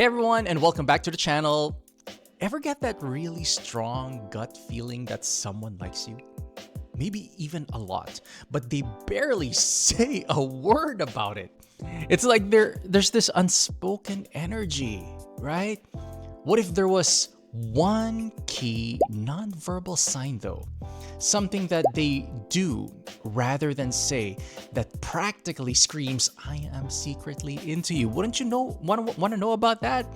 Hey everyone, and welcome back to the channel. Ever get that really strong gut feeling that someone likes you? Maybe even a lot, but they barely say a word about it. It's like there's this unspoken energy, right? What if there was one key nonverbal sign though? Something that they do rather than say that practically screams, I am secretly into you. Wouldn't you want to know about that?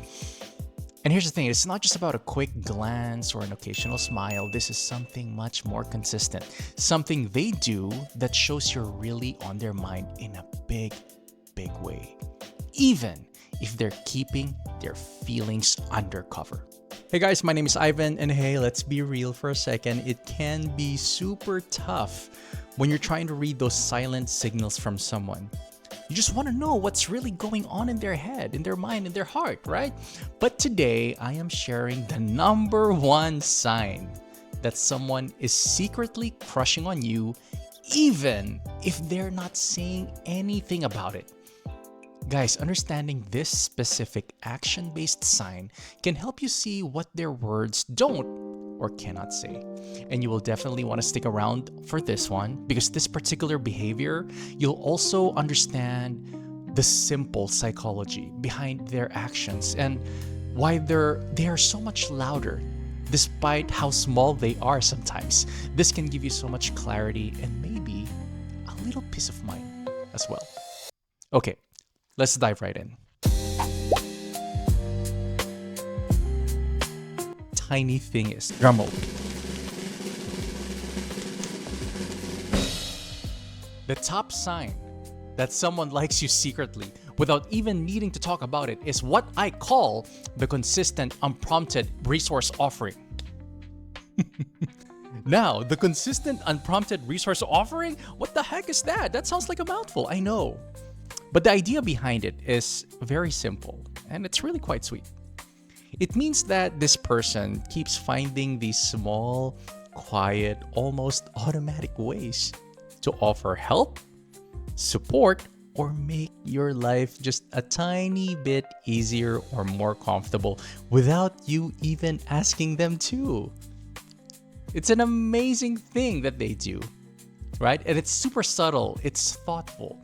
And here's the thing, it's not just about a quick glance or an occasional smile. This is something much more consistent. Something they do that shows you're really on their mind in a big way. Even if they're keeping their feelings undercover. Hey guys, my name is Ivan, and hey, let's be real for a second. It can be super tough when you're trying to read those silent signals from someone. You just want to know what's really going on in their head, in their mind, in their heart, right? But today, I am sharing the number one sign that someone is secretly crushing on you, even if they're not saying anything about it. Guys, understanding this specific action-based sign can help you see what their words don't or cannot say. And you will definitely want to stick around for this one because this particular behavior, you'll also understand the simple psychology behind their actions and why they are so much louder despite how small they are sometimes. This can give you so much clarity and maybe a little peace of mind as well. Okay. Let's dive right in. Tiny thing is, drumroll. The top sign that someone likes you secretly without even needing to talk about it is what I call the consistent unprompted resource offering. Now, the consistent unprompted resource offering? What the heck is that? That sounds like a mouthful, I know. But the idea behind it is very simple, and it's really quite sweet. It means that this person keeps finding these small, quiet, almost automatic ways to offer help, support, or make your life just a tiny bit easier or more comfortable without you even asking them to. It's an amazing thing that they do, right? And it's super subtle, it's thoughtful.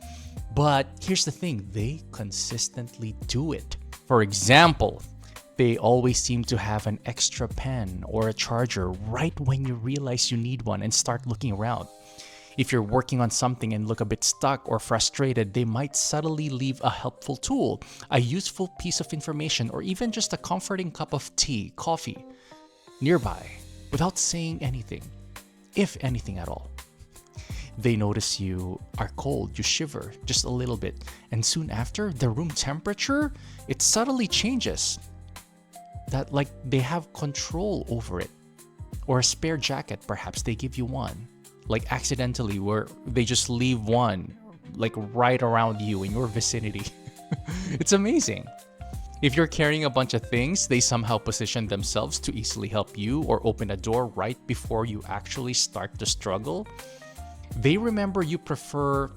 But here's the thing, they consistently do it. For example, they always seem to have an extra pen or a charger right when you realize you need one and start looking around. If you're working on something and look a bit stuck or frustrated, they might subtly leave a helpful tool, a useful piece of information, or even just a comforting cup of tea, coffee, nearby, without saying anything, if anything at all. They notice you are cold, you shiver just a little bit, and soon after, the room temperature, it subtly changes. That like they have control over it. Or a spare jacket, perhaps they give you one. Like accidentally, where they just leave one, like right around you in your vicinity. It's amazing. If you're carrying a bunch of things, they somehow position themselves to easily help you or open a door right before you actually start to struggle. They remember you prefer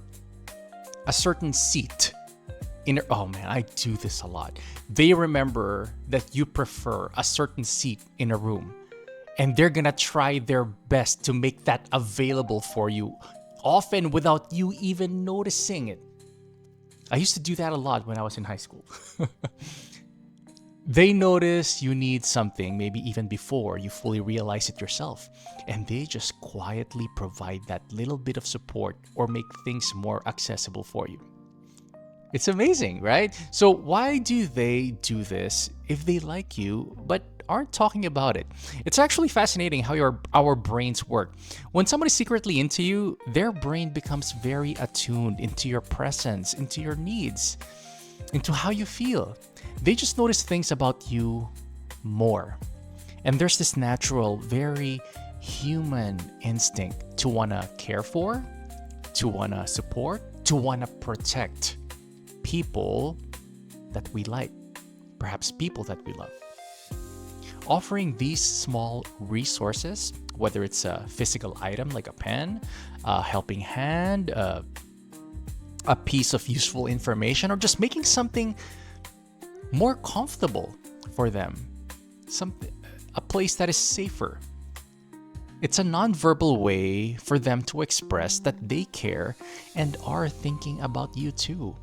a certain seat oh man, I do this a lot. They remember that you prefer a certain seat in a room, and they're gonna try their best to make that available for you, often without you even noticing it. I used to do that a lot when I was in high school. They notice you need something, maybe even before you fully realize it yourself, and they just quietly provide that little bit of support or make things more accessible for you. It's amazing, right? So why do they do this if they like you but aren't talking about it? It's actually fascinating how our brains work. When someone is secretly into you, their brain becomes very attuned into your presence, into your needs, into how you feel. They just notice things about you more. And there's this natural, very human instinct to want to care for, to want to support, to want to protect people that we like, perhaps people that we love. Offering these small resources, whether it's a physical item like a pen, a helping hand, a piece of useful information, or just making something more comfortable for them, something, a place that is safer. It's a nonverbal way for them to express that they care and are thinking about you too.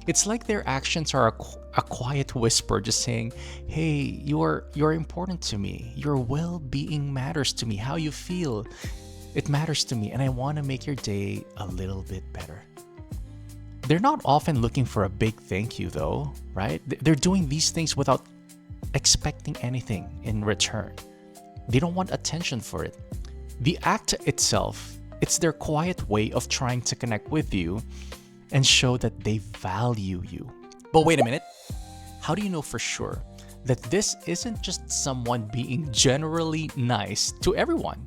It's like their actions are a quiet whisper just saying, "Hey, you're important to me. Your well-being matters to me. How you feel, it matters to me, and I want to make your day a little bit better." They're not often looking for a big thank you though, right? They're doing these things without expecting anything in return. They don't want attention for it. The act itself, it's their quiet way of trying to connect with you and show that they value you. But wait a minute. How do you know for sure that this isn't just someone being generally nice to everyone?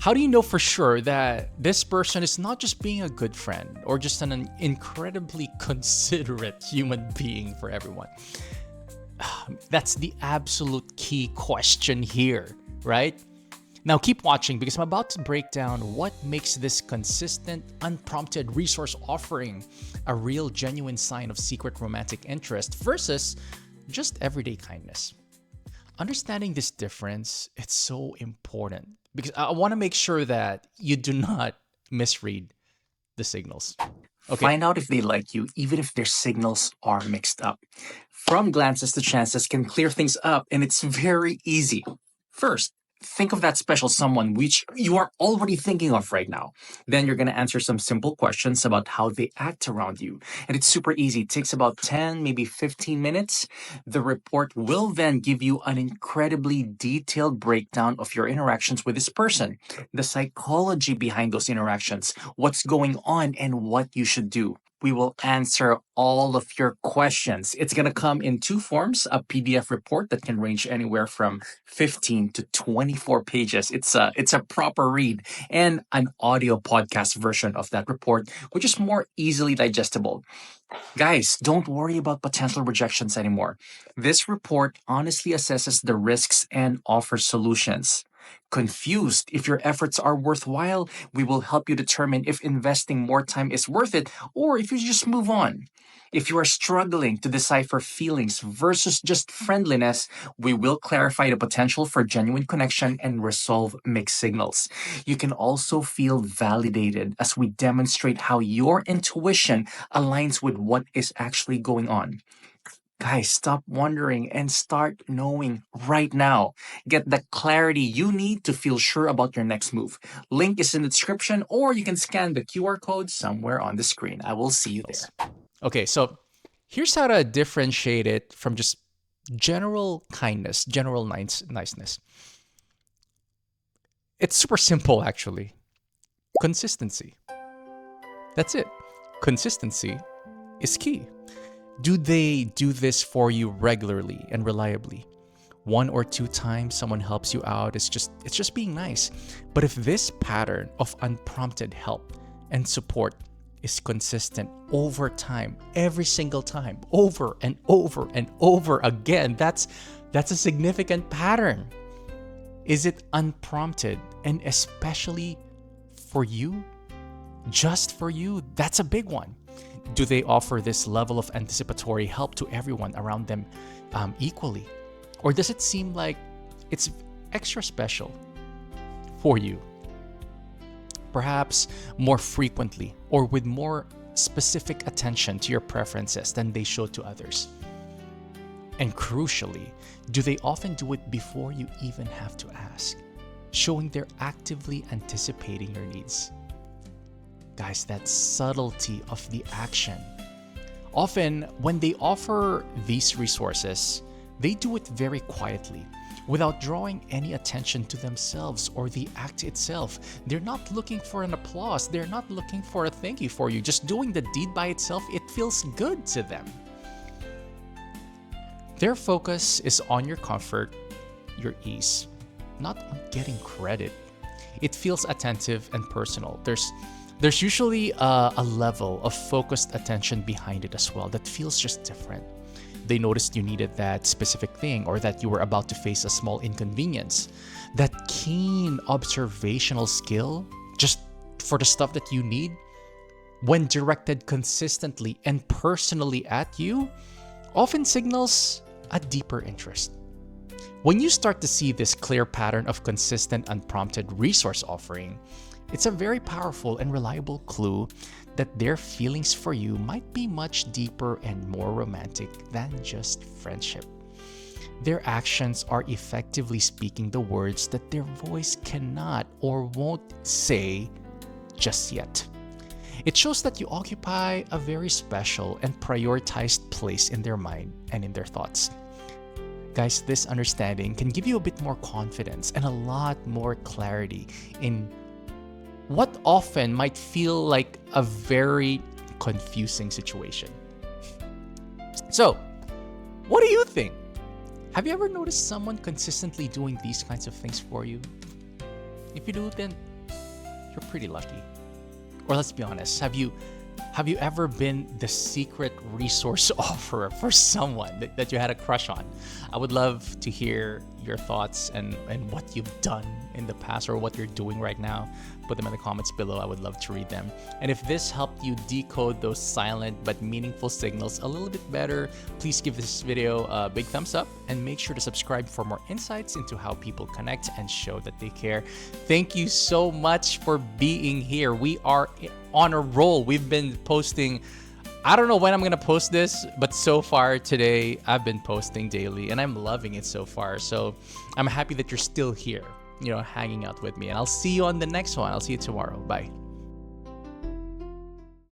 How do you know for sure that this person is not just being a good friend or just an incredibly considerate human being for everyone? That's the absolute key question here, right? Now keep watching because I'm about to break down what makes this consistent, unprompted resource offering a real, genuine sign of secret romantic interest versus just everyday kindness. Understanding this difference, it's so important because I want to make sure that you do not misread the signals. Okay. Find out if they like you, even if their signals are mixed up. From glances to chances can clear things up, and it's very easy. First, think of that special someone which you are already thinking of right now. Then you're going to answer some simple questions about how they act around you. And it's super easy. It takes about 10, maybe 15 minutes. The report will then give you an incredibly detailed breakdown of your interactions with this person, the psychology behind those interactions, what's going on, and what you should do. We will answer all of your questions. It's going to come in two forms, a PDF report that can range anywhere from 15 to 24 pages. It's a proper read, and an audio podcast version of that report, which is more easily digestible. Guys, don't worry about potential rejections anymore. This report honestly assesses the risks and offers solutions. Confused if your efforts are worthwhile, we will help you determine if investing more time is worth it or if you just move on. If you are struggling to decipher feelings versus just friendliness, we will clarify the potential for genuine connection and resolve mixed signals. You can also feel validated as we demonstrate how your intuition aligns with what is actually going on. Guys, stop wondering and start knowing right now. Get the clarity you need to feel sure about your next move. Link is in the description, or you can scan the QR code somewhere on the screen. I will see you there. Okay, so here's how to differentiate it from just general kindness, general niceness. It's super simple, actually. Consistency. That's it. Consistency is key. Do they do this for you regularly and reliably? One or two times someone helps you out, it's just being nice. But if this pattern of unprompted help and support is consistent over time, every single time, over and over and over again, that's a significant pattern. Is it unprompted and especially for you? Just for you? That's a big one. Do they offer this level of anticipatory help to everyone around them equally? Or does it seem like it's extra special for you? Perhaps more frequently or with more specific attention to your preferences than they show to others. And crucially, do they often do it before you even have to ask, showing they're actively anticipating your needs? Guys, that subtlety of the action. Often, when they offer these resources, they do it very quietly, without drawing any attention to themselves or the act itself. They're not looking for an applause. They're not looking for a thank you for you. Just doing the deed by itself, it feels good to them. Their focus is on your comfort, your ease, not on getting credit. It feels attentive and personal. There's usually a level of focused attention behind it as well that feels just different. They noticed you needed that specific thing or that you were about to face a small inconvenience. That keen observational skill, just for the stuff that you need, when directed consistently and personally at you, often signals a deeper interest. When you start to see this clear pattern of consistent unprompted resource offering, it's a very powerful and reliable clue that their feelings for you might be much deeper and more romantic than just friendship. Their actions are effectively speaking the words that their voice cannot or won't say just yet. It shows that you occupy a very special and prioritized place in their mind and in their thoughts. Guys, this understanding can give you a bit more confidence and a lot more clarity in what often might feel like a very confusing situation. So, what do you think? Have you ever noticed someone consistently doing these kinds of things for you? If you do, then you're pretty lucky. Or let's be honest, have you ever been the secret resource offerer for someone that you had a crush on? I would love to hear your thoughts and what you've done in the past or what you're doing right now. Put them in the comments below. I would love to read them. And if this helped you decode those silent but meaningful signals a little bit better, please give this video a big thumbs up and make sure to subscribe for more insights into how people connect and show that they care. Thank you so much for being here. We are on a roll. We've been posting, I don't know when I'm going to post this, but so far today I've been posting daily and I'm loving it so far. So I'm happy that you're still here, hanging out with me. And I'll see you on the next one. I'll see you tomorrow. Bye.